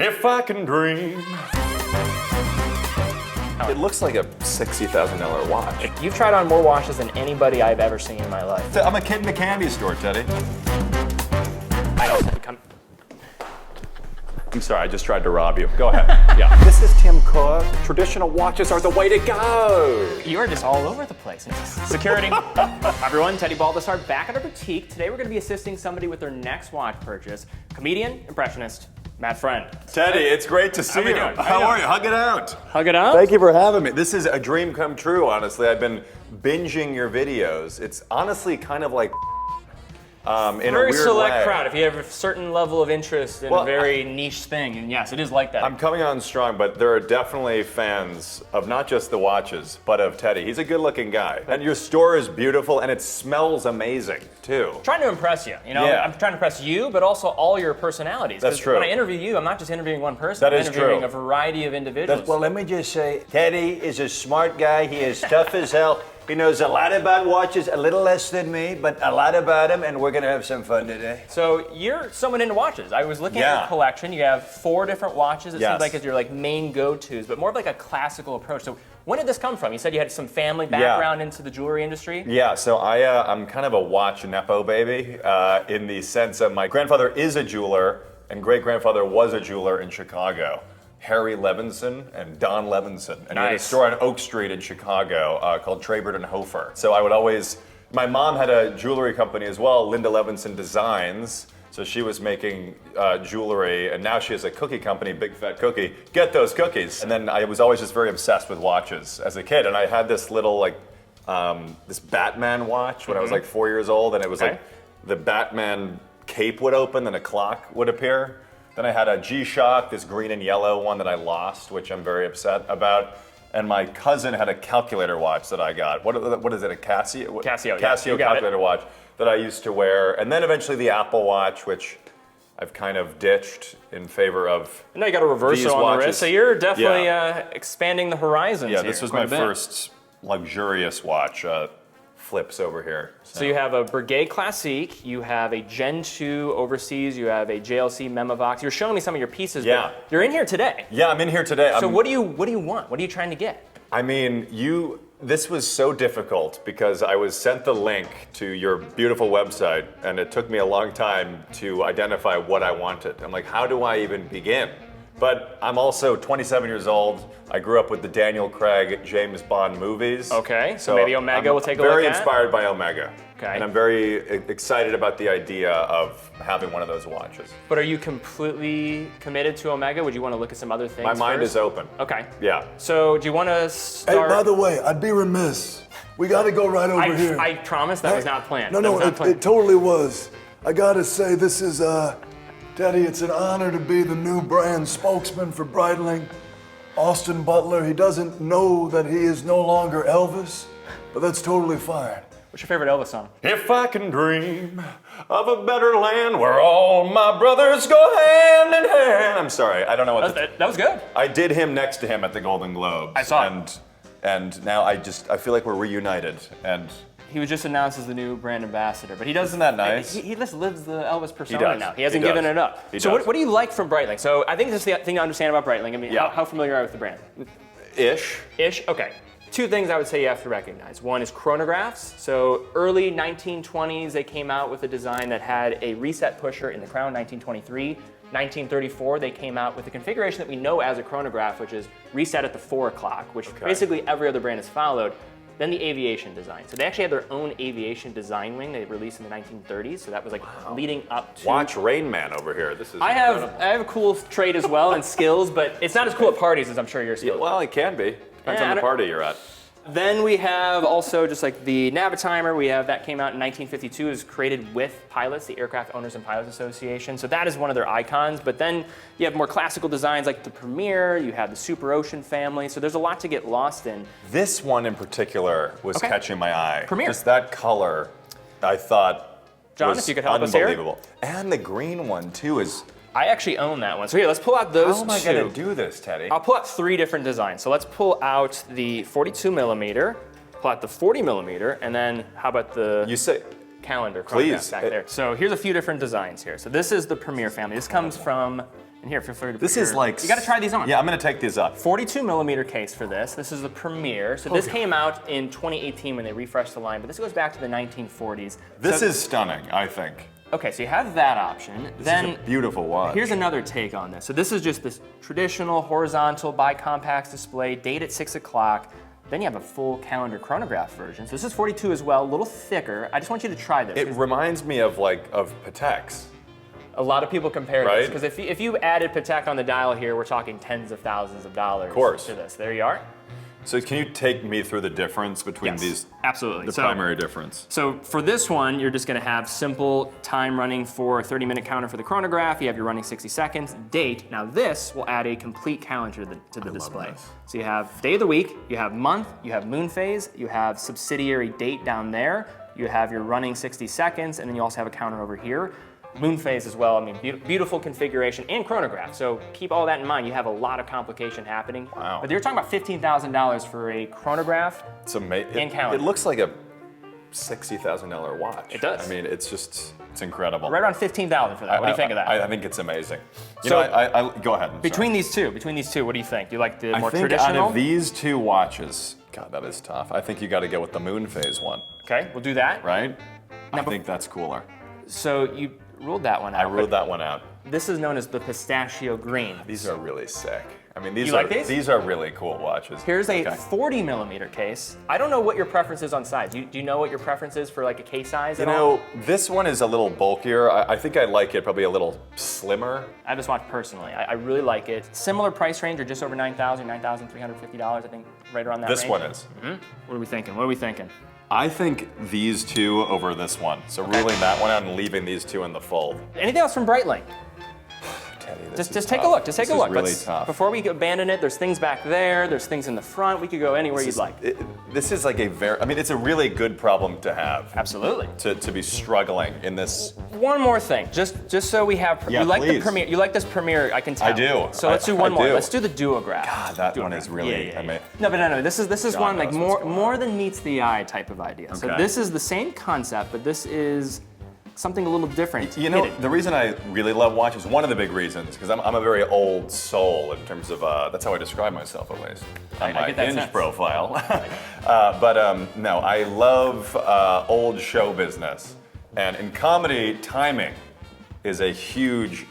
If I can dream. It looks like a $60,000 watch. You've tried on more watches than anybody I've ever seen in my life. I'm a kid in a candy store, Teddy. I'm sorry, I just tried to rob you. Go ahead. Yeah. This is Tim Cook. Traditional watches are the way to go. You're just all over the place. Security. Hi everyone, Teddy Baldessar back at our boutique. Today we're going to be assisting somebody with their next watch purchase. Comedian, impressionist, Matt Friend. Teddy, it's great to see you. How are you? Hug it out. Hug it out? Thank you for having me. This is a dream come true, honestly. I've been binging your videos. It's honestly kind of like in a weird very select way. crowd. If you have a certain level of interest in a very niche thing, and yes, it is like that. I'm coming on strong, but there are definitely fans of not just the watches, but of Teddy. He's a good-looking guy. And your store is beautiful, and it smells amazing, too. I'm trying to impress you. You know, Yeah. I'm trying to impress you, but also all your personalities. That's true. When I interview you, I'm not just interviewing one person. That I'm is interviewing true. a variety of individuals. Well, let me just say, Teddy is a smart guy. He is tough as hell. He knows a lot about watches, a little less than me, but a lot about them, and we're going to have some fun today. So you're someone into watches. I was looking at Yeah. your collection. You have 4 different watches. It Yes. seems like it's your main go-tos, but more of like a classical approach. So when did this come from? You said you had some family background into the jewelry industry. Yeah, so I'm kind of a watch nepo baby in the sense of my grandfather is a jeweler and great-grandfather was a jeweler in Chicago. Harry Levinson and Don Levinson. And he had a Nice. store on Oak Street in Chicago called Trabert and Hofer. So I would always, my mom had a jewelry company as well, Linda Levinson Designs. So she was making jewelry, and now she has a cookie company, Big Fat Cookie. Get those cookies. And then I was always just very obsessed with watches as a kid. And I had this little this Batman watch when I was 4 years old, and it was like the Batman cape would open and a clock would appear. Then I had a G-Shock, this green and yellow one that I lost, which I'm very upset about. And my cousin had a calculator watch that I got. What is it, a Casio? Casio, yeah. Casio You got calculator watch that I used to wear. And then eventually the Apple Watch, which I've kind of ditched in favor of Now you got a these reverso on the watches. wrist, so you're definitely expanding the horizons. Yeah, here this was quite my a bit. first luxurious watch. Flips over here. So you have a Breguet Classique, you have a Gen 2 overseas, you have a JLC Memovox. You're showing me some of your pieces, Yeah. but you're in here today. Yeah, I'm in here today. So what do you want? What are you trying to get? I mean, this was so difficult because I was sent the link to your beautiful website and it took me a long time to identify what I wanted. I'm like, how do I even begin? But I'm also 27 years old. I grew up with the Daniel Craig, James Bond movies. Okay, so maybe Omega will take a look Very at? inspired by Omega. Okay. And I'm very excited about the idea of having one of those watches. But are you completely committed to Omega? Would you want to look at some other things My mind first? is open. Okay. Yeah. So do you want to Hey, start? by the way, I'd be remiss. We got to go right over here. I promise that was not planned. No, That no, was not planned. it totally was. I got to say, this is, Teddy, it's an honor to be the new brand spokesman for Breitling. Austin Butler, he doesn't know that he is no longer Elvis, but that's totally fine. What's your favorite Elvis song? If I can dream of a better land where all my brothers go hand in hand. I'm sorry, I don't know what That was good. I did him next to him at the Golden Globes. I saw it. And now I feel like we're reunited. And He was just announced as the new brand ambassador, but he does. Isn't that nice? He just lives the Elvis persona does. now. He hasn't He given does. it up. He So does. what do you like from Breitling? So I think this is the thing to understand about Breitling. I mean, Yeah. how familiar are you with the brand? ish. Ish. Okay. 2 things I would say you have to recognize. One is chronographs. So early 1920s, they came out with a design that had a reset pusher in the crown. 1923. 1934, they came out with a configuration that we know as a chronograph, which is reset at the 4 o'clock, which basically every other brand has followed. Then the aviation design. So they actually had their own aviation design wing they released in the 1930s. So that was leading up to. Watch Rain Man over here. This is I incredible. have a cool trade as well and skills, but it's not as cool at parties as I'm sure your skills. Well, it can be. Depends Yeah, on I the don't- party you're at. Then we have also just like the Navitimer. We have that came out in 1952. It was created with pilots, the Aircraft Owners and Pilots Association. So that is one of their icons. But then you have more classical designs like the Premier. You have the Super Ocean family. So there's a lot to get lost in. This one in particular was Okay. catching my eye. Premier. Just that color, I thought John, was if you could help us here. unbelievable. And the green one too is. I actually own that one. So here, let's pull out those How am I two. going to do this, Teddy? I'll pull out 3 different designs. So let's pull out the 42 millimeter, pull out the 40 millimeter, and then how about the You say. calendar chronograph Please. back there. So here's a few different designs here. So this is the Premier family. This comes from And here, feel free to put This is like. You got to try these on. Yeah, I'm gonna take these up. 42 millimeter case for this. This is the Premier. So this came out in 2018 when they refreshed the line, but this goes back to the 1940s. This is stunning, I think. Okay, so you have that option. This Then is a beautiful watch. here's another take on this. So this is just this traditional horizontal bicompax display, date at 6 o'clock. Then you have a full calendar chronograph version. So this is 42 as well, a little thicker. I just want you to try this. It reminds me of Pateks. A lot of people compare Right? this, because if you added Patek on the dial here, we're talking tens of thousands of dollars to this. There you are. So can you take me through the difference between these? Absolutely. The primary difference. So for this one, you're just gonna have simple time running for a 30-minute counter for the chronograph. You have your running 60 seconds, date. Now this will add a complete calendar to the display. So you have day of the week, you have month, you have moon phase, you have subsidiary date down there, you have your running 60 seconds, and then you also have a counter over here. Moon phase as well. I mean, beautiful configuration and chronograph. So keep all that in mind. You have a lot of complication happening. Wow. But you're talking about $15,000 for a chronograph. It's amazing. And calendar. It looks like a $60,000 watch. It does. I mean, it's incredible. Right around $15,000 for that. What do you think of that? I think it's amazing. So- I go ahead. I'm Between sorry. these two, what do you think? Do you like the more I think traditional? out of these two watches, God, that is tough. I think you got to go with the moon phase one, Okay, we'll do that. right? I Now, think that's cooler. So you ruled that one out. I ruled that one out. This is known as the pistachio green. These are really sick. I mean, these You are like these? these are really cool watches. Here's a Okay. 40 millimeter case. I don't know what your preference is on size. Do you know what your preference is for like a case size You at all? know, this one is a little bulkier. I think I like it probably a little slimmer. I have this watch personally. I really like it. Similar price range, or just over $9,000, $9,350, I think, right around that This range. one is. What are we thinking? What are we thinking? I think these two over this one. So ruling that one out and leaving these two in the fold. Anything else from Breitling? Teddy, this Just is take a tough. look. Just take a This is look. really tough. Before we abandon it, there's things back there. There's things in the front. We could go anywhere you'd like. This is like it's a really good problem to have. Absolutely. To be struggling in this. One more thing, just so we have. Yeah, you like please. the Premiere. You like this Premiere. I can tell. I do. So let's do one I more. do. Let's do the duograph. God, that one is really. Yeah. I mean, No, but no. This is God one like knows what's going more than meets the eye type of idea. So Okay. this is the same concept, but this is something a little different. you know, hidden. the reason I really love watches, one of the big reasons, because I'm a very old soul in terms of, that's how I describe myself at least, on I my get that Hinge sense. profile. No, I love old show business. And in comedy, timing is a huge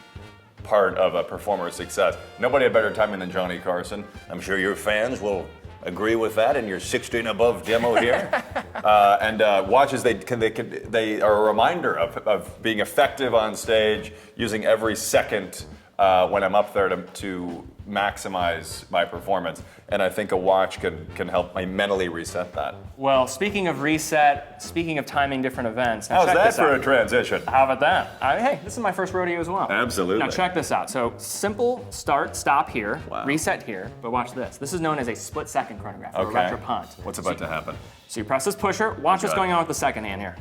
part of a performer's success. Nobody had better timing than Johnny Carson. I'm sure your fans will agree with that in your 16 above demo here. Watches, they are a reminder of being effective on stage, using every second when I'm up there to maximize my performance. And I think a watch can help me mentally reset that. Well, speaking of reset, speaking of timing different events. now How's check that this for out. a transition? How about that? Hey, this is my first rodeo as well. Absolutely. Now check this out. So simple start, stop here, Wow. reset here, but watch this. This is known as a split-second chronograph, or Okay. retro-punt. What's about to happen? So you press this pusher, watch what's Okay. going on with the second hand here.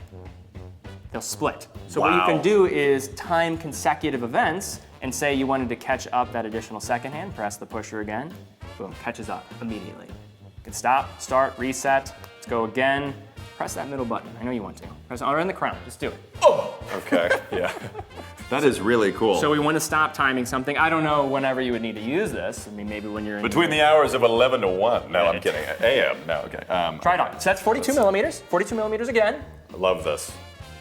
They'll split. So what you Wow. can do is time consecutive events and say you wanted to catch up that additional second hand, press the pusher again, boom, catches up immediately. You can stop, start, reset, let's go again. Press that middle button. I know you want to. Press or in the crown, just do it. Okay, yeah. That is really cool. So we want to stop timing something. I don't know whenever you would need to use this. I mean, maybe when you're in between the hours of 11 to 1. No, I'm kidding. AM. No, okay. Try it on. So that's 42 millimeters. 42 millimeters again. I love this.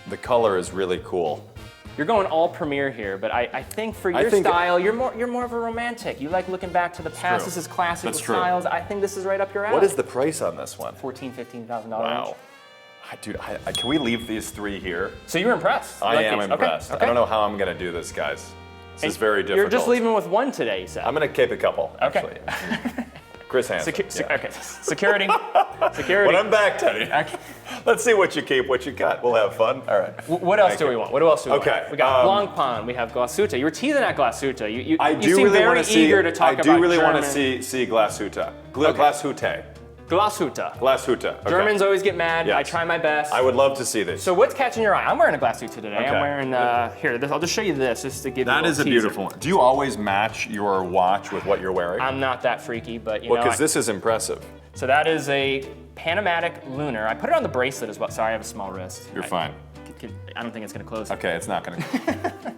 The color is really cool. You're going all Premiere here, but I think for your think- style, you're more of a romantic. You like looking back to the past. true. This is classic That's with true. styles. I think this is right up your alley. What is the price on this one? $14,000-$15,000 Wow. range. Dude, can we leave these three here? So you're impressed. You I like am these. impressed. Okay. I don't know how I'm going to do this, guys. This is very difficult. You're just leaving with one today, you said. I'm going to keep a couple, Okay. actually. Chris Hansen. yeah. Okay. Security. Security. When I'm back, Teddy, Okay. let's see what you keep, what you cut. We'll have fun. All right. What else Thank do you. we want? What else do we Okay, want? We got Blancpain. We have Glashütte. You were teasing at Glashütte. You seem really very want to see. eager to talk about I do really German. want to see Glashütte. Glashütte. Glashütte. Glashütte. Okay. Germans always get mad. Yes. I try my best. I would love to see this. So what's catching your eye? I'm wearing a Glashütte today. Okay. I'm wearing I'll just show you this just to give you That a is a little teaser. beautiful one. Do you always match your watch with what you're wearing? I'm not that freaky, but you Well, know. because this is impressive. So that is a Panamatic Lunar. I put it on the bracelet as well. Sorry, I have a small wrist. You're fine. I don't think it's gonna close. Okay, it's not going to.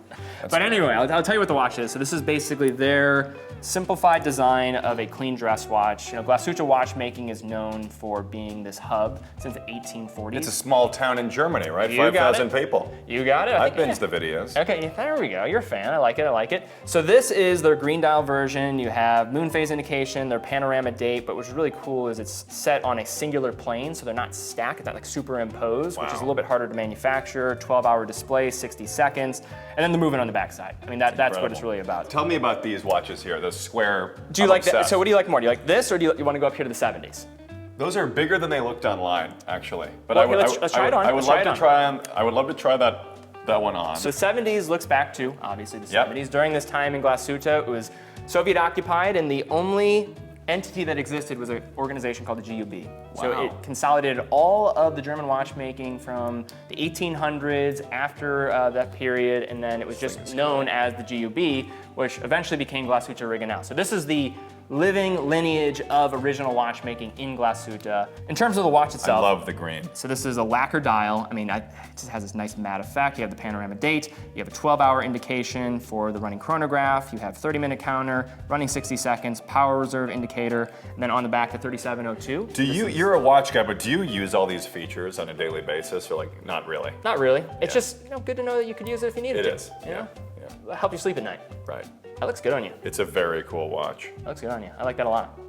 But anyway, I'll tell you what the watch is. So this is basically their simplified design of a clean dress watch. Glashütte watchmaking is known for being this hub since the 1840s. It's a small town in Germany, right? You got 5,000 it. people. You got it. I've binged the videos. Okay, there we go. You're a fan. I like it. So this is their green dial version. You have moon phase indication, their panorama date, but what's really cool is it's set on a singular plane, so they're not stacked, it's not like superimposed, which is a little bit harder to manufacture. 12-hour display, 60 seconds, and then the movement on the backside. I mean, that's what it's really about. Tell me about these watches here, the square. Do you like that? So what do you like more? Do you like this, or do you want to go up here to the 70s? Those are bigger than they looked online, actually. But Well, let's try it on. I would love to try that one on. So 70s looks back to, obviously, the Yep. 70s. During this time in Glashütte, it was Soviet occupied, and the only entity that existed was an organization called the GUB. So Wow. it consolidated all of the German watchmaking from the 1800s after that period, and then it was just known as the GUB, which eventually became Glashütte Regenau. So this is the living lineage of original watchmaking in Glashütte. In terms of the watch I itself, love the green. so this is a lacquer dial. I mean, it just has this nice matte effect. You have the panorama date. You have a 12-hour indication for the running chronograph. You have 30-minute counter, running 60 seconds, power reserve indicator, and then on the back, the 3702. You're a watch guy, but do you use all these features on a daily basis, or like not really? Not really. It's just good to know that you could use it if you needed It to. is. You know? Yeah. Help you sleep at night. Right. That looks good on you. It's a very cool watch. That looks good on you. I like that a lot.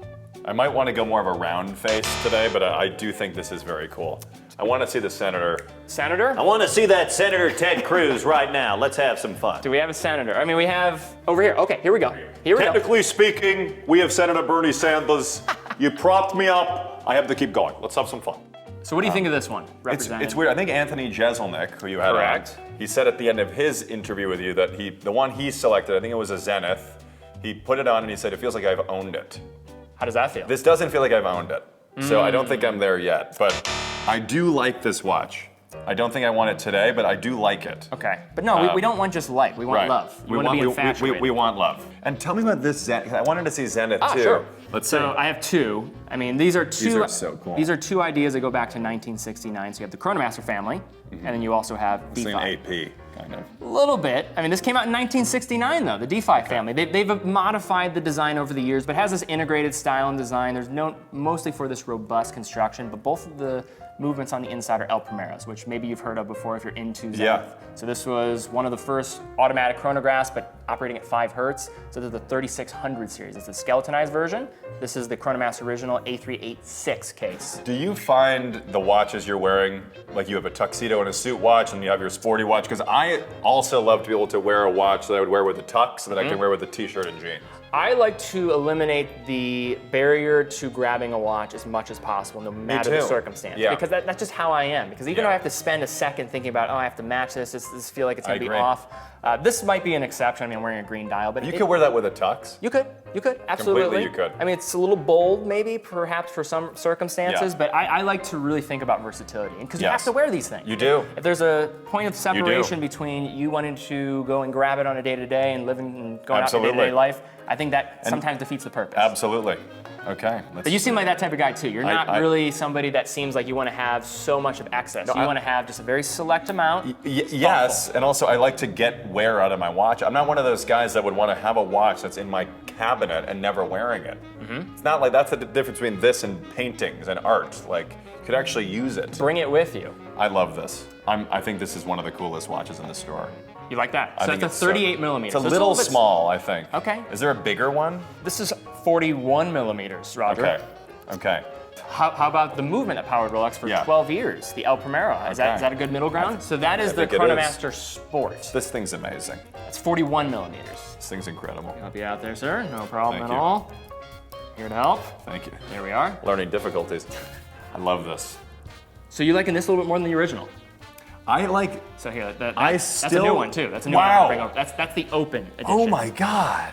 I might want to go more of a round face today, but I do think this is very cool. I want to see the senator. Senator? I want to see that Senator Ted Cruz right now. Let's have some fun. Do we have a senator? I mean, we have over here. Okay, here we go. Here we go. Technically speaking, we have Senator Bernie Sanders. You propped me up. I have to keep going. Let's have some fun. So what do you think of this one? It's weird. I think Anthony Jeselnik, who you had Correct. on, he said at the end of his interview with you that the one he selected, I think it was a Zenith, he put it on and he said, it feels like I've owned it. How does that feel? This doesn't feel like I've owned it. So I don't think I'm there yet, but I do like this watch. I don't think I want it today, but I do like it. Okay. But no, we don't want just like. We want love. We want to be we infatuated. want love. And tell me about this Zenith. I wanted to see Zenith too. Sure. Let's see. So I have two. I mean, these are two. These are so cool. These are two ideas that go back to 1969. So you have the Chronomaster family, and then you also have It's an D5. AP, kind of. A little bit. I mean, this came out in 1969 though. The D5 family. They've modified the design over the years, but has this integrated style and design. There's mostly for this robust construction, but both of the movements on the inside are El Primeros, which maybe you've heard of before if you're into Zenith. Yeah. So this was one of the first automatic chronographs, but operating at 5 hertz. So this is the 3600 series. It's the skeletonized version. This is the Chronomaster original A386 case. Do you find the watches you're wearing, like you have a tuxedo and a suit watch and you have your sporty watch? Because I also love to be able to wear a watch that I would wear with a tux that I can wear with a t-shirt and jeans. I like to eliminate the barrier to grabbing a watch as much as possible, no matter the too. circumstance. Yeah. Because that's just how I am. Because even though I have to spend a second thinking about, I have to match this, this feel like it's I gonna be agree. off. This might be an exception. I mean, I'm wearing a green dial, but You could wear that with a tux. You could, absolutely. Completely you could. I mean, it's a little bold, maybe, perhaps for some circumstances, Yeah. but I like to really think about versatility, because you have Yes. to wear these things. You do. If there's a point of do. separation between you wanting to go and grab it on a day-to-day and living and going out Absolutely. your day-to-day life, I think that sometimes defeats the purpose. Absolutely. Okay. But you seem like that type of guy too. You're not I- really somebody that seems like you want to have so much of excess. You want to have just a very select amount. Yes, and also I like to get wear out of my watch. I'm not one of those guys that would want to have a watch that's in my cabinet and never wearing it. It's not like that's the difference between this and paintings and art. Like, you could actually use it. Bring it with you. I love this. I think this is one of the coolest watches in the store. You like that? I So think that's a it's so- 38 millimeter. It's a So little bit- small, I think. Okay. Is there a bigger one? This is 41 millimeters, Roger. Okay. Okay. How about the movement that powered Rolex for Yeah. 12 years? The El Primero. Is Okay. that a good middle ground? So that is the think it is. Chronomaster Sport. This thing's amazing. It's 41 millimeters. This thing's incredible. Help you out there, sir. No problem Thank at you. all. Here to help. Thank you. There we are. Learning difficulties. I love this. So you liking this a little bit more than the original? I like. So here, that's a new one too. That's a new Wow. one. Bring over. That's the open edition. Oh my God.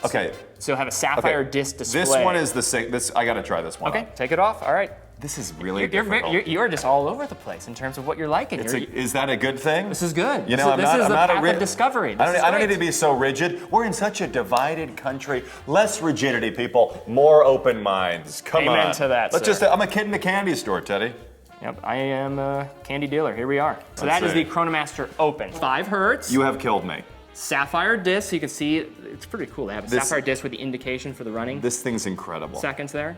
Okay. So have a sapphire Okay. disc display. This one is the same. This I gotta try this one. Okay, take it off. All right. This is really You're, difficult. you're just all over the place in terms of what you're liking. Is that a good thing? This is good. You know, this I'm is the not path a of discovery. This is I don't great. need to be so rigid. We're in such a divided country. Less rigidity, people. More open minds. Come on. Amen to that, Let's sir. just. I'm a kid in a candy store, Teddy. Yep, I am a candy dealer. Here we are. So Let's that is see. the Chronomaster Open. 5 hertz. You have killed me. Sapphire disc, so you can see it's pretty cool. They have a sapphire disc with the indication for the running This thing's incredible. seconds there.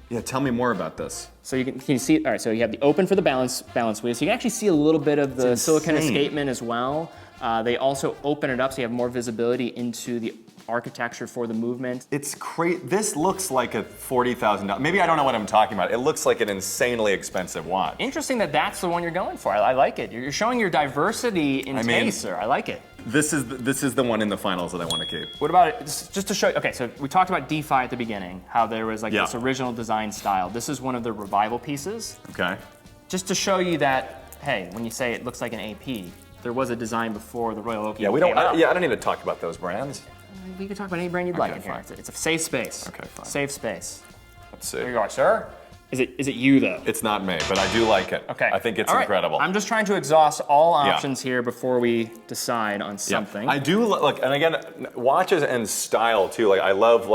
Yeah, tell me more about this. So can you see it? All right, so you have the open for the balance wheel. So you can actually see a little bit of the silicone escapement as well. They also open it up so you have more visibility into the architecture for the movement. It's crazy. This looks like a $40,000. Maybe I don't know what I'm talking about. It looks like an insanely expensive watch. Interesting that that's the one you're going for. I like it. You're showing your diversity in taste, sir. I like it. This is the one in the finals that I want to keep. What about it? Just to show you. Okay, so we talked about DeFi at the beginning, how there was like this original design style. This is one of the revival pieces. Okay. Just to show you that, hey, when you say it looks like an AP, there was a design before the Royal Oak. Yeah, we don't. I don't need to talk about those brands. We can talk about any brand you'd like in here. fine. It's a safe space. Okay, fine. Safe space. Let's see. There you are, sir. Is it you though? It's not me, but I do like it. Okay. I think it's All right. incredible. I'm just trying to exhaust all options here before we decide on something. I do look, and again, watches and style too. Like I love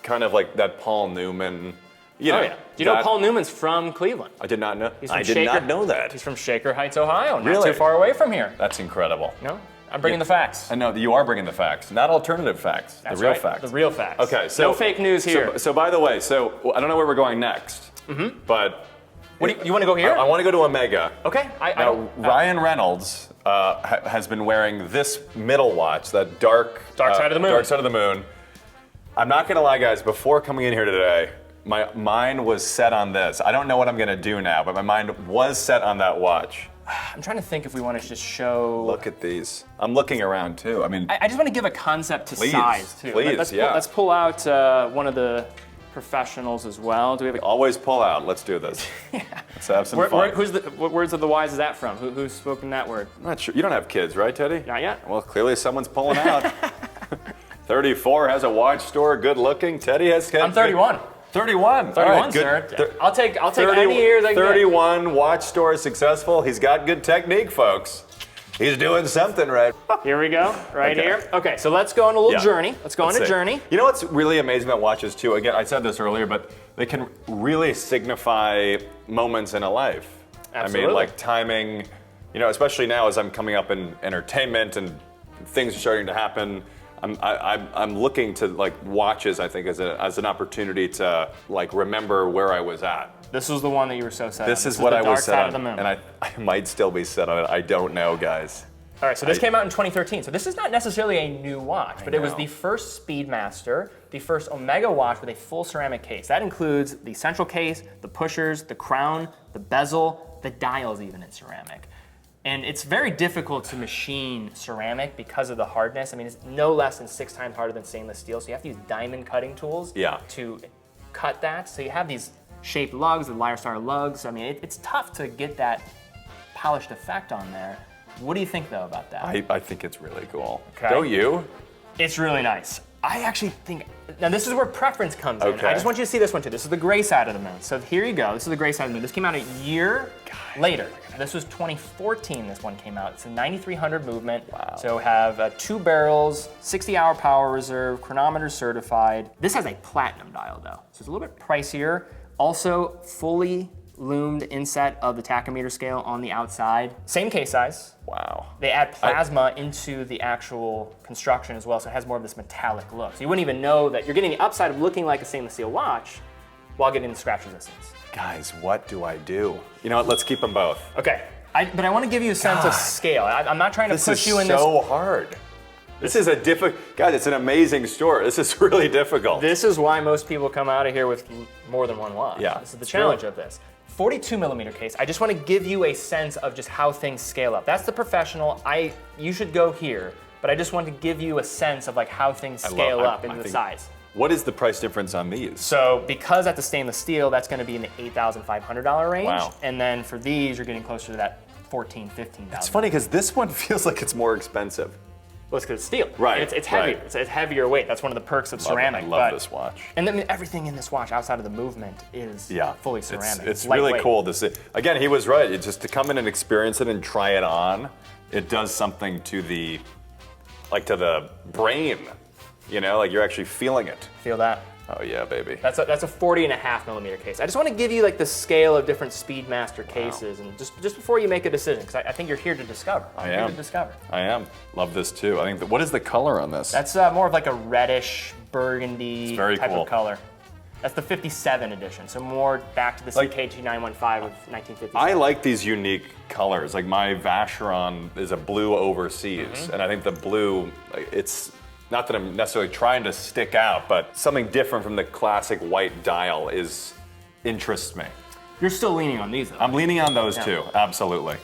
kind of like that Paul Newman. You know, Do you know Paul Newman's from Cleveland? I did not know. He's from I did not know that. He's from Shaker Heights, Ohio, not Really? too far away from here. That's incredible. No, I'm bringing the facts. I know that you are bringing the facts, not alternative facts. That's the real right, facts. The real facts. Okay, so no fake news here. So by the way, I don't know where we're going next, but What do you want to go here? I want to go to Omega. Okay. Now, Ryan Reynolds has been wearing this middle watch, that dark Side of the Moon. Dark Side of the Moon. I'm not gonna lie, guys. Before coming in here today, my mind was set on this. I don't know what I'm gonna do now, but my mind was set on that watch. I'm trying to think if we want to just show. Look at these. I'm looking around too. I mean, I just want to give a concept to Please, size too. please, Let's pull out one of the professionals as well. Do we have? always pull out. Let's do this. Let's have some fun. What words of the wise is that from? Who's spoken that word? I'm not sure. You don't have kids, right, Teddy? Not yet. Well, clearly someone's pulling out. 34 has a watch store, good looking. Teddy has. I'm 31. 31. 31, All right, sir. good. I'll take any years I can get. 31 watch store successful. He's got good technique, folks. He's doing something right. Here we go, right Okay. here. Okay, so let's go on a little Yeah. journey. Let's go on a see. journey. You know what's really amazing about watches too? Again, I said this earlier, but they can really signify moments in a life. I Absolutely. mean, like timing. You know, especially now as I'm coming up in entertainment and things are starting to happen. I'm looking to like watches. I think as an opportunity to like remember where I was at. This was the one that you were so set on. This is what I was set Dark Side on, of the Moon. and I might still be set on it. I don't know, guys. All right, so this came out in 2013. So this is not necessarily a new watch, but it was know. the first Speedmaster, the first Omega watch with a full ceramic case. That includes the central case, the pushers, the crown, the bezel, the dials even in ceramic. And it's very difficult to machine ceramic because of the hardness. I mean, it's no less than 6 times harder than stainless steel. So you have to use diamond cutting tools to cut that. So you have these shaped lugs, the Lyre Star lugs. I mean, it's tough to get that polished effect on there. What do you think though about that? I think it's really cool. Okay. Don't you? It's really nice. I actually think, now this is where preference comes in. Okay. I just want you to see this one too. This is the gray side of the moon. So here you go. This is the gray side of the moon. This came out a year later. This was 2014, this one came out. It's a 9300 movement. Wow. So have 2 barrels, 60-hour power reserve, chronometer certified. This has a platinum dial though. So it's a little bit pricier. Also fully loomed inset of the tachometer scale on the outside. Same case size. Wow. They add plasma into the actual construction as well, so it has more of this metallic look. So you wouldn't even know that you're getting the upside of looking like a stainless steel watch while getting the scratch resistance. Guys, what do I do? You know what? Let's keep them both. Okay, but I want to give you a sense of scale. I'm not trying to This push is you in so hard. This is a difficult, guys, it's an amazing store. This is really difficult. This is why most people come out of here with more than one watch. Yeah, This is the it's challenge true. of this. 42 millimeter case, I just want to give you a sense of just how things scale up. That's the professional. You should go here, but I just want to give you a sense of like how things scale up into the size. What is the price difference on these? So because that's a stainless steel, that's going to be in the $8,500 range. Wow. And then for these, you're getting closer to that $14,000, $15,000. It's funny because this one feels like it's more expensive. Well, it's because it's steel. Right, It's heavier. right. It's a heavier weight. That's one of the perks of ceramic. I love this watch. And then everything in this watch outside of the movement is fully ceramic. It's really lightweight. cool to see. Again, he was right. Just to come in and experience it and try it on, it does something to the brain. You know, like you're actually feeling it. Feel that. Oh yeah, baby. That's a 40.5 millimeter case. I just want to give you like the scale of different Speedmaster cases, and just before you make a decision, because I think you're here to discover. I Here am. to discover. I am. Love this too. I think. What is the color on this? That's more of like a reddish, burgundy very type cool. of color. That's the 57 edition, so more back to the Like- CKG 915 of 1957. I like these unique colors. Like my Vacheron is a blue overseas, and I think the blue, like, it's not that I'm necessarily trying to stick out, but something different from the classic white dial interests me. You're still leaning on these though. I'm leaning on those too, absolutely.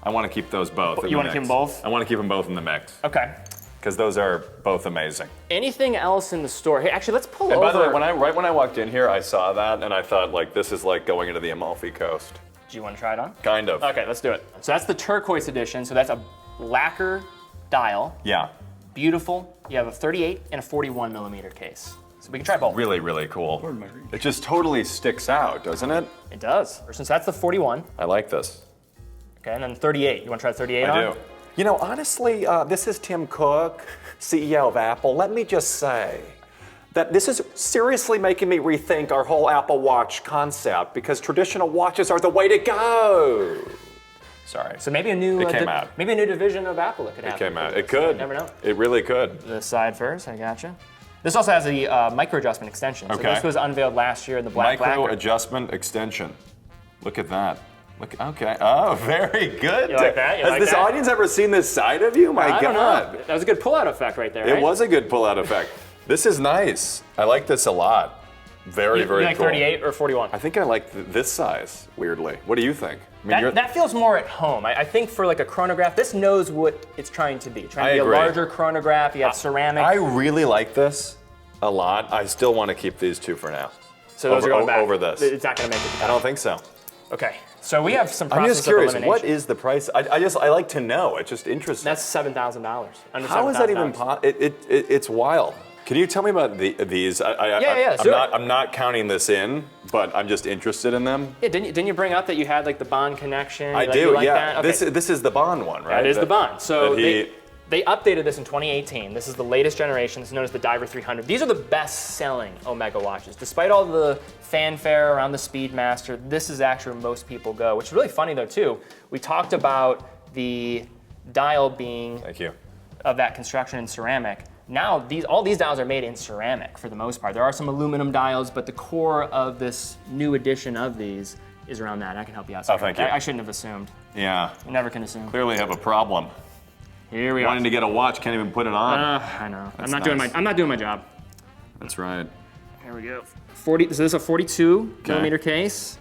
I want to keep those both. You want to keep them both? I want to keep them both in the mix Okay. because those are both amazing. Anything else in the store? Hey, actually, let's pull And over. by the way, right when I walked in here, I saw that and I thought, like, this is like going into the Amalfi Coast. Do you want to try it on? Kind of. Okay, let's do it. So that's the turquoise edition. So that's a lacquer dial. Yeah. Beautiful. You have a 38 and a 41 millimeter case. So we can try both. Really, really cool. It just totally sticks out, doesn't it? It does. So that's the 41. I like this. Okay, and then 38. You want to try 38 on? I do. You know, honestly, this is Tim Cook, CEO of Apple. Let me just say that this is seriously making me rethink our whole Apple Watch concept because traditional watches are the way to go. Sorry. So maybe a new It came out. maybe a new division of Apple that could It happen. came out. for It this. could. You never know. It really could. The side first, I gotcha. This also has a micro adjustment extension. So Okay. this was unveiled last year in the black Micro lacquer. adjustment extension. Look at that. Look. Okay. Oh, very good. You like that? You Has like this that? audience ever seen this side of you? My I don't God. know. That was a good pull-out effect right there. It right? was a good pull-out effect. This is nice. I like this a lot. Very, You very like cool. 38 or 41? I think I like this size, weirdly. What do you think? I mean, That feels more at home. I think for like a chronograph, this knows what it's trying to be. Trying to I be agree. a larger chronograph. You have ceramic. I really like this a lot. I still want to keep these two for now. so those are going back. Over this. It's not going to make it. I don't think so. Okay. So we have some I'm process just curious, of elimination. what is the price? I like to know. It's just interesting. That's $7,000. Under How is that even $7,000. possible? It's wild. Can you tell me about these? Yeah. So I'm not counting this in, but I'm just interested in them. Yeah, didn't you bring up that you had like the Bond connection? I You do, like yeah. that? Okay. This is the Bond one, right? That is the Bond. So that they updated this in 2018. This is the latest generation. It's known as the Diver 300. These are the best-selling Omega watches. Despite all the fanfare around the Speedmaster, this is actually where most people go, which is really funny, though, too. We talked about the dial being Thank you. of that construction in ceramic. Now, all these dials are made in ceramic for the most part. There are some aluminum dials, but the core of this new edition of these is around that. I can help you out. Sorry. thank you. I shouldn't have assumed. Yeah. You never can assume. Clearly have a problem. Here we are. Wanting to get a watch, can't even put it on. I know. That's I'm nice. not doing my job. That's right. Here we go. 40. So this is a 42 millimeter case.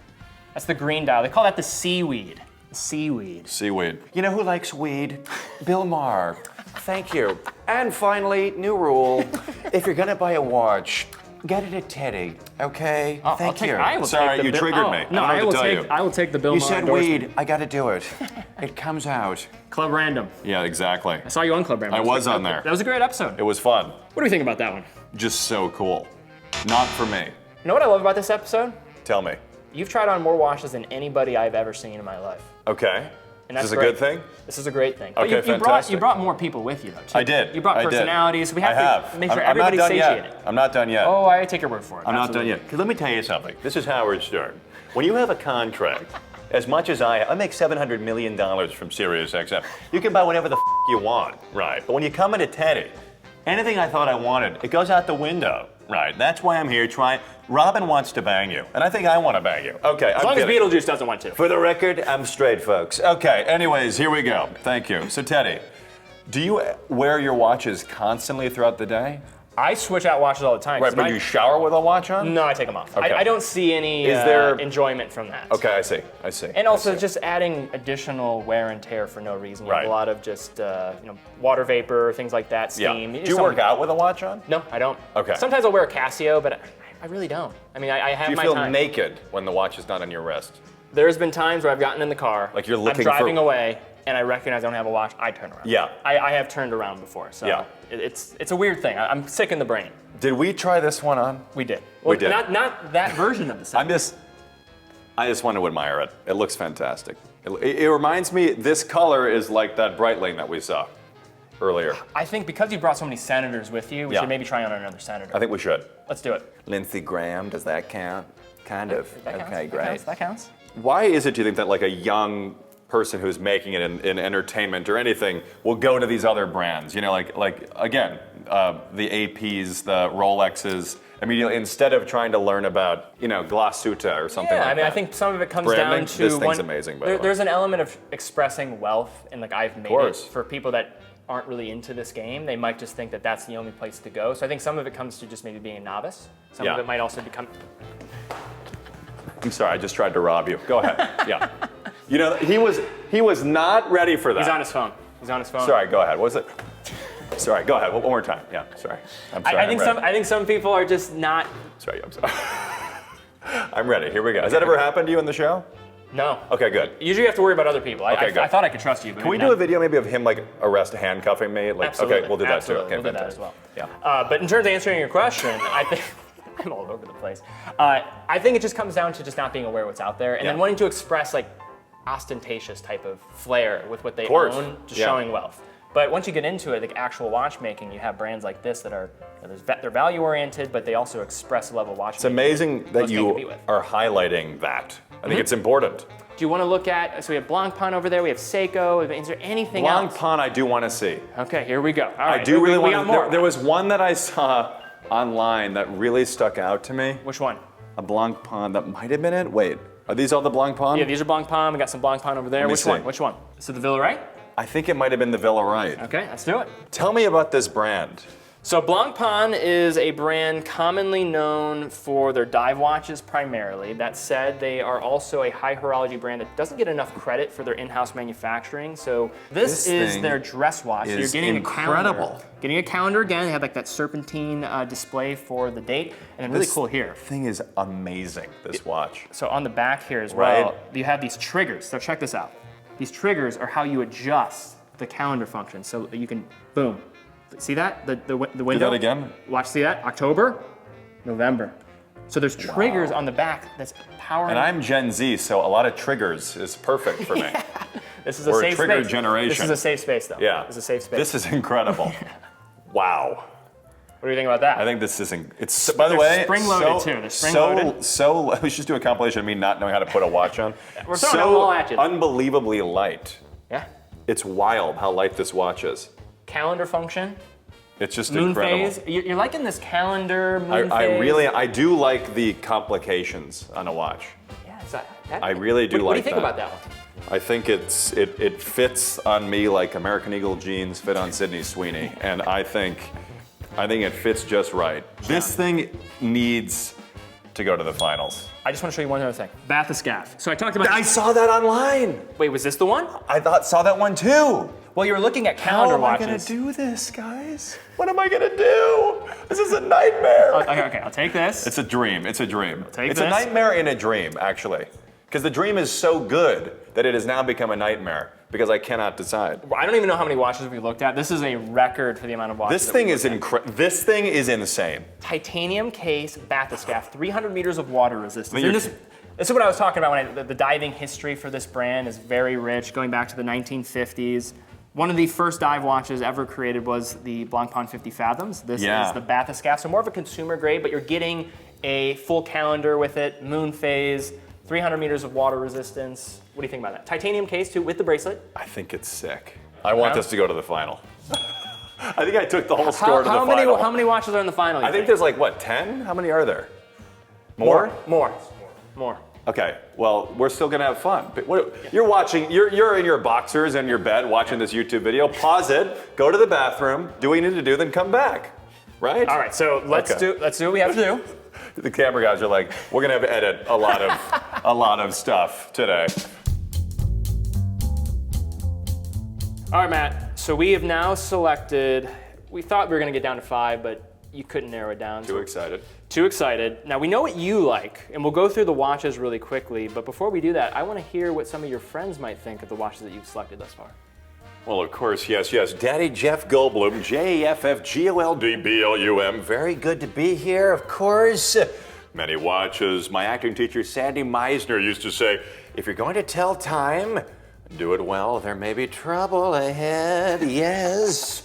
That's the green dial. They call that the seaweed. The seaweed. Seaweed. You know who likes weed? Bill Maher. Thank you. And finally, new rule. If you're gonna buy a watch, get it at Teddy, okay? Thank you. I will Sorry, take the you Bill- triggered oh, me. I No, don't know I what will to tell take. you. I will take the Bill You Maher said endorsement. weed, I gotta do it. It comes out. Club Random. Yeah, exactly. I saw you on Club Random. I was on there. That was a great episode. It was fun. What do we think about that one? Just so cool. Not for me. You know what I love about this episode? Tell me. You've tried on more watches than anybody I've ever seen in my life. Okay. And Is that's this a great. good thing? This is a great thing. Okay, But you fantastic. brought more people with you, though, too. I did. You brought I did. personalities, so we I have to make sure I'm not everybody's done satiated. yet. I'm not done yet. Oh, I take your word for it. I'm not done yet. 'Cause let me tell you something. This is Howard Stern. When you have a contract, as much as I make $700 million from SiriusXM, you can buy whatever the you want, right? But when you come into Teddy, anything I thought I wanted, it goes out the window, right? That's why I'm here trying. Robin wants to bang you, and I think I want to bang you. Okay, As long as Beetlejuice doesn't want to. For the record, I'm straight, folks. Okay, anyways, here we go. Thank you. So, Teddy, do you wear your watches constantly throughout the day? I switch out watches all the time. Right, 'cause but my- you shower with a watch on? No, I take them off. Okay. I don't see any Is there- enjoyment from that. Okay, I see. I see. And also I see. just adding additional wear and tear for no reason. You have Right. a lot of just water vapor, things like that, Yeah. steam. Do you work out with a watch on? No, I don't. Okay. Sometimes I'll wear a Casio, but I really don't. I mean, I have Do you my feel time. naked when the watch is not on your wrist? There's been times where I've gotten in the car, Like you're looking I'm driving for- away, and I recognize I don't have a watch. I turn around. Yeah. I have turned around before, so Yeah. it's a weird thing. I'm sick in the brain. Did we try this one on? We did. We did. Not that version of the set. I just want to admire it. It looks fantastic. It reminds me, this color is like that Breitling that we saw. earlier. I think because you brought so many senators with you, we Yeah. should maybe try on another senator. I think we should. Let's do it. Lindsey Graham, does that count? Kind of. That counts. Okay, That great. counts. That counts. Why is it, do you think, that like a young person who's making it in entertainment or anything will go to these other brands? You know, like again, the APs, the Rolexes, immediately instead of trying to learn about, you know, Glashütte or something Yeah, like I mean, that. I think some of it comes Branding, down to this thing's amazing, by the way. There's an element of expressing wealth, and like I've made it course. for people that aren't really into this game. They might just think that that's the only place to go. So I think some of it comes to just maybe being a novice. Some of Yeah. it might also become. I'm sorry, I just tried to rob you. Go ahead. Yeah. You know, he was not ready for that. He's on his phone. He's on his phone. Sorry, go ahead. What was it? Sorry, go ahead. One more time. Yeah, sorry. I'm sorry. I think some people are just not. Sorry, I'm sorry. I'm ready. Here we go. Has that ever happened to you in the show? No. Okay, good. Usually you have to worry about other people. Okay, good. I thought I could trust you. But Can we maybe do a not. video maybe of him like handcuffing me? Like, Absolutely. okay, we'll do that Absolutely. too. Okay, we'll do that as fantastic. well. Yeah. But in terms of answering your question, I think I'm all over the place. I think it just comes down to just not being aware of what's out there, and then Yeah. wanting to express like ostentatious type of flair with what they course. own, just Yeah. showing wealth. But once you get into it, like actual watchmaking, you have brands like this that are they're value oriented, but they also express a level of watchmaking. It's amazing that most can't compete you with. are highlighting that. I think it's important. Do you want to look at? So we have Blancpain over there. We have Seiko. Is there anything else? Blancpain, I do want to see. Okay, here we go. All right, I do really we want got to. more. There was one that I saw online that really stuck out to me. Which one? A Blancpain that might have been it. Wait, are these all the Blancpain? Yeah, these are Blancpain. We got some Blancpain over there. me Which see. one? Which one? So the Villeray? I think it might have been the Villa Right. Okay, let's do it. Tell me about this brand. So Blancpain is a brand commonly known for their dive watches primarily. That said, they are also a high horology brand that doesn't get enough credit for their in-house manufacturing. So this is thing their dress watch. So is you're getting incredible. a calendar. Getting a calendar again. They have like that serpentine display for the date, and then really This cool here. Thing is amazing. This watch. So on the back here as Right. well, you have these triggers. So check this out. These triggers are how you adjust the calendar function. So you can, boom. See that? The window? Do that again. Watch, see that? October, November. So there's triggers on the back that's powering. And I'm Gen Z, so a lot of triggers is perfect for me. This is a We're a safe trigger space. generation. This is a safe space, though. Yeah. This is a safe space. This is incredible. Wow. What do you think about that? I think this is. It's by the They're way, spring-loaded, too. They're spring-loaded. So we should just do a compilation of me not knowing how to put a watch on. We're throwing so them all at you. unbelievably light. Yeah. It's wild how light this watch is. Calendar function, It's just moon incredible. phase. You're liking this calendar, moon phase. I do like the complications on a watch. Yeah, is that, I really do what do you like think that. about that one? I think it fits on me like American Eagle jeans fit on Sydney Sweeney, and I think it fits just right. This thing needs to go to the finals. I just want to show you one other thing. Bathyscaphe. So I talked about. I saw that online. Wait, was this the one? Saw that one too. Well, you were looking at calendar How am I watches. gonna do this, guys? What am I gonna do? This is a nightmare. Okay, I'll take this. It's a dream. It's a dream. take It's this. a nightmare in a dream, actually. Because the dream is so good that it has now become a nightmare because I cannot decide. I don't even know how many watches we looked at. This is a record for the amount of watches. This thing is This thing is insane. Titanium case bathyscaphe, 300 meters of water resistance. But And you're- this is what I was talking about when the diving history for this brand is very rich, going back to the 1950s. One of the first dive watches ever created was the Blancpain 50 Fathoms. This Yeah. is the bathyscaphe, so more of a consumer grade, but you're getting a full calendar with it, moon phase, 300 meters of water resistance. What do you think about that? Titanium case too, with the bracelet. I think it's sick. I want Huh? this to go to the final. I think I took the whole score to the final. How many watches are in the final? I think there's like, what, 10? How many are there? More? More. Okay, well, we're still gonna have fun. But you're watching, you're in your boxers in your bed watching this YouTube video. Pause it, go to the bathroom, do what you need to do, then come back. Right? All right, so let's Okay. do what we have to do. The camera guys are like, we're gonna have to edit a lot of stuff today. All right, Matt. So we have now selected. We thought we were going to get down to 5, but you couldn't narrow it down. Too excited. Too excited. Now we know what you like, and we'll go through the watches really quickly. But before we do that, I want to hear what some of your friends might think of the watches that you've selected thus far. Well, of course, yes. Daddy Jeff Goldblum, JFFGOLDBLUM. Very good to be here, of course. Many watches. My acting teacher, Sandy Meisner, used to say, if you're going to tell time, do it well. There may be trouble ahead. Yes.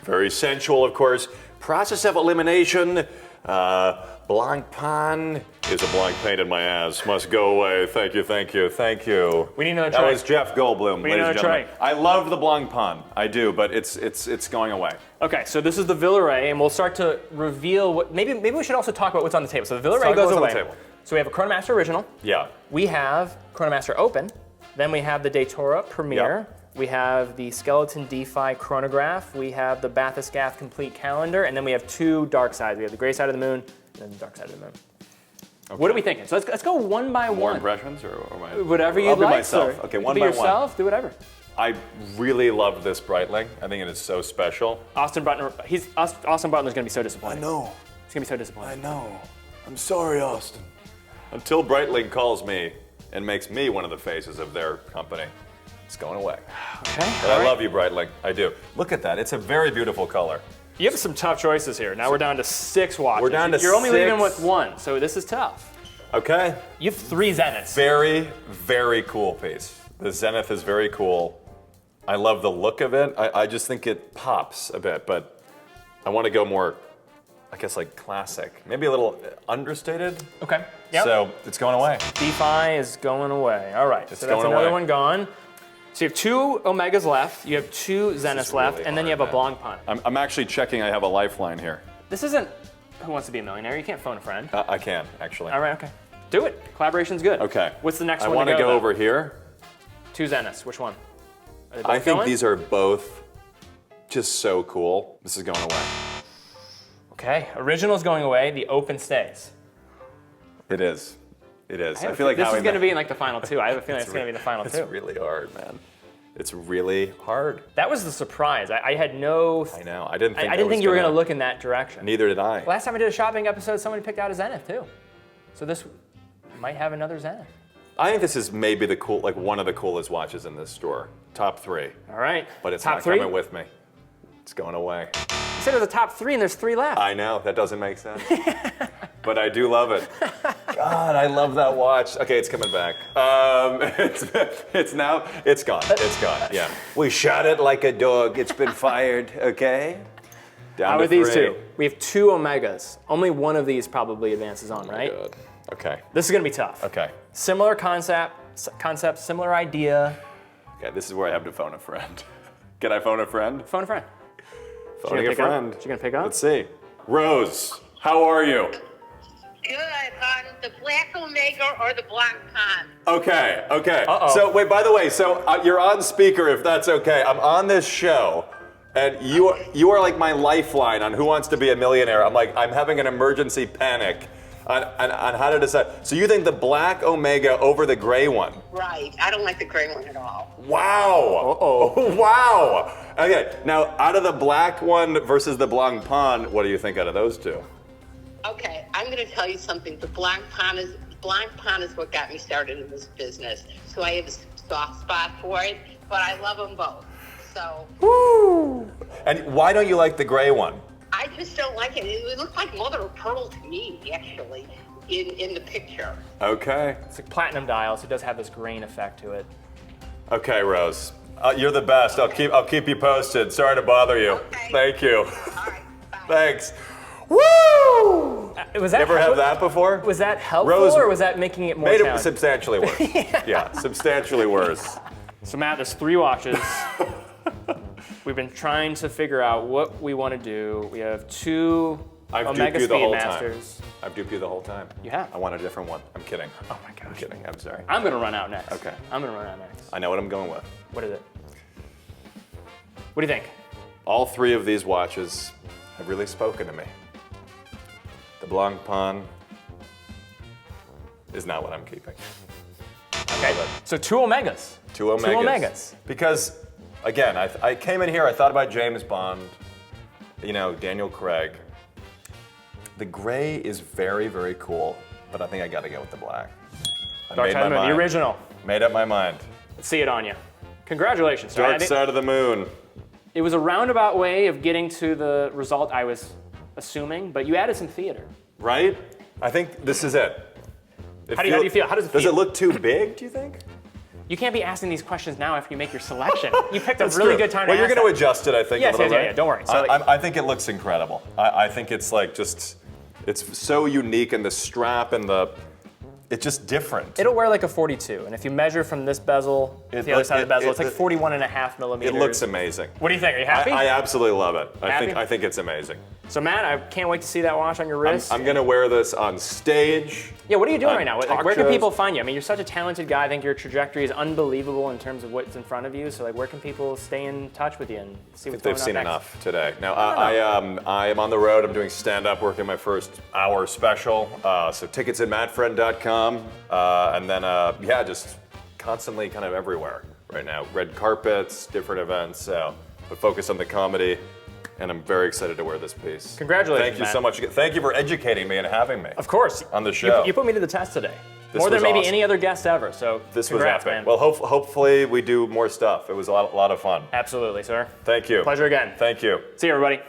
Very sensual, of course. Process of elimination. Blancpain. Is a Blancpain in my ass. Must go away. Thank you, thank you, thank you. We need another That tray. was Jeff Goldblum, We need ladies and another gentlemen. tray. I love the Blancpain. I do, but it's going away. Okay, so this is the Villeray, and we'll start to reveal what. Maybe we should also talk about what's on the table. So the Villeray Talk about goes what's on away. the table. So we have a Chronomaster Original. Yeah. We have Chronomaster Open. Then we have the Datora Premier. Yep. We have the Skeleton DeFi Chronograph. We have the Bathyscath Complete Calendar. And then we have two dark sides. We have the gray side of the moon and then the dark side of the moon. Okay. What are we thinking? So let's go one by More one. impressions or my? Whatever you'd I'll be like, myself. sir. Okay, You one can by be yourself, do whatever. one. I really love this Breitling. I think it is so special. Austin Butler, Austin Butler's gonna be so I disappointed. know. He's gonna be so disappointed. I know. I'm sorry, Austin. Until Breitling calls me and makes me one of the faces of their company, it's going away. Okay. But I love you, Breitling. I do. Look at that. It's a very beautiful color. You have some tough choices here. Now we're down to 6 watches. We're down to You're only leaving 6. with 1, so this is tough. Okay. You have 3 Zeniths. Very, very cool piece. The Zenith is very cool. I love the look of it. I just think it pops a bit, but I want to go more, I guess, like classic. Maybe a little understated. Okay. Yep. So it's going away. DeFi is going away. All right. It's So that's going another away. one gone. So you have 2 Omegas left. You have 2 Zeniths left, really and then you have a hard, Blancpain. I'm actually checking I have a lifeline here. This isn't Who Wants to Be a Millionaire. You can't phone a friend. I can, actually. All right. Okay. Do it. Collaboration's good. Okay. What's the next I one want to to go though? over here. 2 Zeniths. Which one? Are they both I think going? these are both just so cool. This is going away. Okay. Original's going away. The Open stays. It is. It is. I have a feel like this Howie is going to Ma- be in like the final 2. I have a feeling it's going to be the final 2. It's really hard, man. It's really hard. That was the surprise. I had no. I know. I didn't think. I didn't think you were going to look in that direction. Neither did I. Last time I did a shopping episode, somebody picked out a Zenith too. So this might have another Zenith. I think this is maybe the cool, like one of the coolest watches in this store. Top 3. All right. But it's top not 3. coming with me. It's going away. You said it was a top 3, and there's 3 left. I know that doesn't make sense. But I do love it. God, I love that watch. Okay, it's coming back. It's now. It's gone. It's gone. Yeah. We shot it like a dog. It's been fired, okay? Down How to are these 3. 2? We have 2 Omegas. Only one of these probably advances on, right? Good. Okay. This is going to be tough. Okay. Similar concept, similar idea. Okay. This is where I have to phone a friend. Can I phone a friend? Phone a friend. Phoning a pick up? friend. She gonna pick up? Let's see. Rose, how are you? Good. The Black Omega or the Blancpain? Okay, okay. Uh-oh. So wait, by the way, so you're on speaker if that's okay. I'm on this show, and you are like my lifeline on Who Wants to Be a Millionaire. I'm having an emergency panic on how to decide. So you think the Black Omega over the gray one? Right. I don't like the gray one at all. Wow. Uh-oh. Wow. Okay, now out of the black one versus the Blancpain, what do you think out of those 2? Okay, I'm going to tell you something. The Blancpain is what got me started in this business. So I have a soft spot for it, but I love them both. So Woo. And why don't you like the gray one? I just don't like it. It looks like mother of pearl to me, actually, in the picture. Okay. It's a platinum dial, so it does have this grain effect to it. Okay, Rose. You're the best. I'll keep you posted. Sorry to bother you. Okay. Thank you. All right, bye. Thanks. Woo! Was that Ever have that before? Was that helpful, Rose or was that making it more Made it challenging? substantially worse. Yeah, substantially worse. So Matt, there's 3 watches. We've been trying to figure out what we want to do. We have 2 I've Omega duped you the whole Speedmasters. time. I've duped you the whole time. You have? I want a different one. I'm kidding. Oh my gosh. I'm kidding. I'm sorry. I'm gonna run out next. Okay. I'm gonna run out next. I know what I'm going with. What is it? What do you think? All 3 of these watches have really spoken to me. The Blancpain is not what I'm keeping. Okay. So 2 Omegas. 2 Omegas. 2 Omegas. Because, again, I came in here, I thought about James Bond, Daniel Craig. The gray is very, very cool, but I think I gotta go with the black. I Dark made Side of the my Moon, the mind. original. Made up my mind. Let's see it on you. Congratulations. sir. I Dark think Side of the Moon. It was a roundabout way of getting to the result I was assuming, but you added some theater. Right? I think this is it. How do you feel? How does it Does feel? it look too big, do you think? You can't be asking these questions now after you make your selection. You picked a That's really true. good time Well, to you're ask going to that. adjust it, I think, Yes, a little yes, bit. yeah, don't worry. So, I think it looks incredible. I think it's like just, it's so unique, and the strap and it's just different. it'll wear like a 42, and if you measure from this bezel to the other side of the bezel, it's like 41.5 millimeters. It looks amazing. What do you think? Are you happy? I absolutely love it. Happy? I think it's amazing. So Matt, I can't wait to see that watch on your wrist. I'm gonna wear this on stage. Yeah, what are you doing on right now? Like, talk where can shows. people find you? I mean, you're such a talented guy. I think your trajectory is unbelievable in terms of what's in front of you. So, like, where can people stay in touch with you and see what's going They've on seen next? enough today. Now, I am on the road. I'm doing stand-up, working my first hour special. So tickets at mattfriend.com. And then, yeah, just constantly kind of everywhere right now. Red carpets, different events. So, but focus on the comedy. And I'm very excited to wear this piece. Congratulations, Thank you Matt. so much. Thank you for educating me and having me. Of course. On the show. You put me to the test today. This More than was maybe awesome. any other guest ever. So, This congrats, was epic. man. Well, hopefully we do more stuff. It was a lot of fun. Absolutely, sir. Thank you. Pleasure again. Thank you. See you, everybody.